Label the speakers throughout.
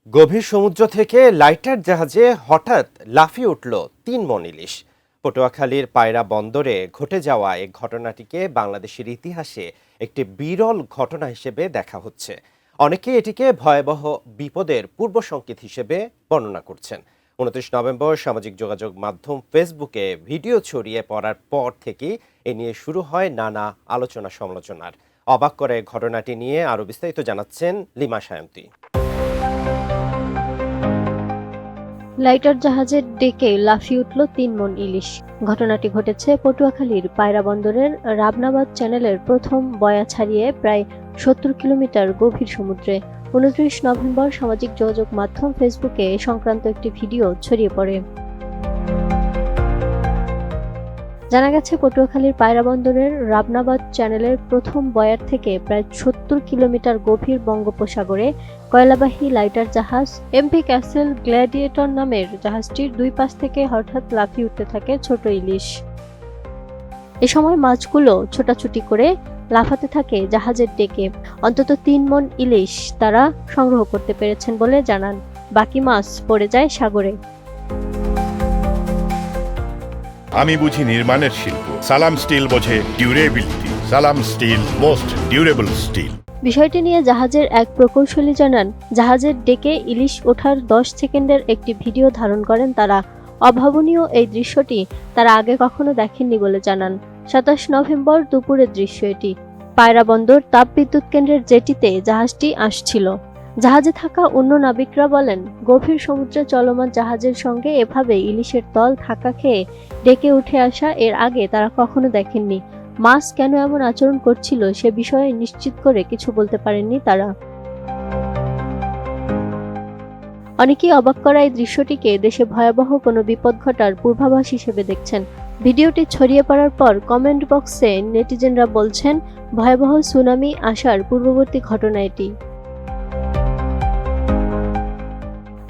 Speaker 1: গভীর সমুদ্র থেকে লাইটার জাহাজে হঠাৎ লাফিয়ে উঠল ৩ মণ ইলিশ। পটুয়াখালীর পায়রা বন্দরে ঘটে যাওয়া এই ঘটনাটিকে বাংলাদেশের ইতিহাসে একটি বিরল ঘটনা হিসেবে দেখা হচ্ছে। অনেকে এটিকে ভয়াবহ বিপদের পূর্ব সংকেত হিসেবে বর্ণনা করছেন। ২৯ নভেম্বর সামাজিক যোগাযোগ মাধ্যম ফেসবুকে ভিডিও ছড়িয়ে পড়ার পর থেকেই এ নিয়ে শুরু হয় নানা আলোচনা সমালোচনার। অবাক করে ঘটনাটি নিয়ে আরও বিস্তারিত জানাচ্ছেন লিমা সায়ন্তী।
Speaker 2: লাইটার জাহাজের ডেকে লাফিয়ে উঠল ৩ মণ ইলিশ। ঘটনাটি ঘটেছে পটুয়াখালীর পায়রা বন্দরের রাবনাবাদ চ্যানেলের প্রথম বয়া ছাড়িয়ে প্রায় ৭০ কিলোমিটার গভীর সমুদ্রে। ২৯ নভেম্বর সামাজিক যোগাযোগ মাধ্যম ফেসবুকে এ সংক্রান্ত একটি ভিডিও ছড়িয়ে পড়ে। জানা গেছে, পটুয়াখালীর পায়রা বন্দরের রাবনাবাদ চ্যানেলের প্রথম বয়ার থেকে প্রায় ৭০ কিলোমিটার গভীর বঙ্গোপসাগরে কয়লাবাহী লাইটার জাহাজ এমভি ক্যাসেল গ্ল্যাডিয়েটর নামের জাহাজটির দুই পাশ থেকে হঠাৎ লাফিয়ে উঠতে থাকে ছোট ইলিশ। এ সময় মাছগুলো ছোটাছুটি করে লাফাতে থাকে জাহাজের ডেকে। অন্তত ৩ মণ ইলিশ তারা সংগ্রহ করতে পেরেছেন বলে জানান। বাকি মাছ পড়ে যায় সাগরে।
Speaker 3: আমি বুঝি নির্মাণের শিল্প, সালাম স্টিল বোঝে ডিউরেবিলিটি। সালাম স্টিল, মোস্ট ডিউরেবল স্টিল।
Speaker 2: বিষয়টি নিয়ে জাহাজের এক প্রকৌশলী জানান, জাহাজের ডেকে ইলিশ ওঠার ১০ সেকেন্ডের একটি ভিডিও ধারণ করেন তারা। অভাবনীয় এই দৃশ্যটি তারা আগে কখনো দেখেননি বলে জানান। ২৭ নভেম্বর দুপুরের দৃশ্য এটি। পায়রা বন্দর তাপবিদ্যুৎ কেন্দ্রের জেটিতে জাহাজটি আসছিল। জাহাজে থাকা অন্য নাবিকরা বলেন, গভীর সমুদ্রে চলমান জাহাজের সঙ্গে এভাবে ইলিশের দল ধাক্কা খেয়ে ডেকে উঠে আসা এর আগে তারা কখনো দেখেননি। মাছ কেন এমন আচরণ করছিল সে বিষয়ে নিশ্চিত করে কিছু বলতে পারেননি তারা। অনেকেই অবাক করা এই দৃশ্যটিকে দেশে ভয়াবহ কোনো বিপদ ঘটার পূর্বাভাস হিসেবে দেখছেন। ভিডিওটি ছড়িয়ে পড়ার পর কমেন্ট বক্সে নেটিজেনরা বলছেন, ভয়াবহ সুনামি আসার পূর্ববর্তী ঘটনা এটি।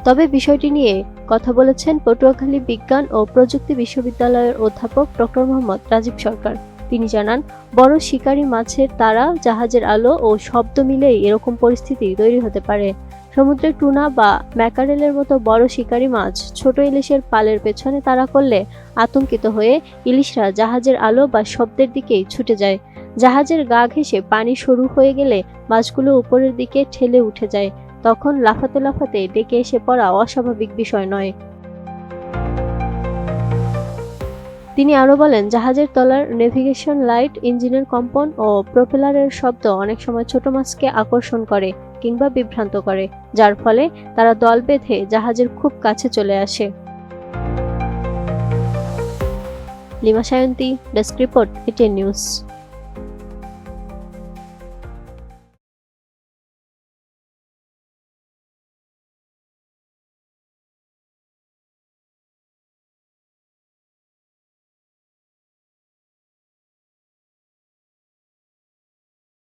Speaker 2: তবে বিষয়টি নিয়ে কথা বলেছেন পটুয়াখালী বিজ্ঞান ও প্রযুক্তি বিশ্ববিদ্যালয়ের অধ্যাপক ডক্টর মোহাম্মদ রাজীব সরকার। তিনি জানান, বড় শিকারী মাছের তাড়া, জাহাজের আলো ও শব্দ মিলেই এরকম পরিস্থিতি তৈরি হতে পারে। সমুদ্রে টুনা বা ম্যাকারেলের মতো বড় শিকারী মাছ ছোট ইলিশের পালের পেছনে তাড়া করলে আতঙ্কিত হয়ে ইলিশরা জাহাজের আলো বা শব্দের দিকেই ছুটে যায়। জাহাজের গা ঘেঁষে পানি সরু হয়ে গেলে মাছগুলো উপরের দিকে ঠেলে উঠে যায়। তখন লাফাতে লাফাতে ডেকে এসে পড়া অস্বাভাবিক বিষয় নয়। তিনি আরো বলেন, জাহাজের তলার নেভিগেশন লাইট, ইঞ্জিনের কম্পন ও প্রপেলারের শব্দ অনেক সময় ছোট মাছকে আকর্ষণ করে কিংবা বিভ্রান্ত করে, যার ফলে তারা দল বেঁধে জাহাজের খুব কাছে চলে আসে। Lima Sayanti, desk report, ATN news.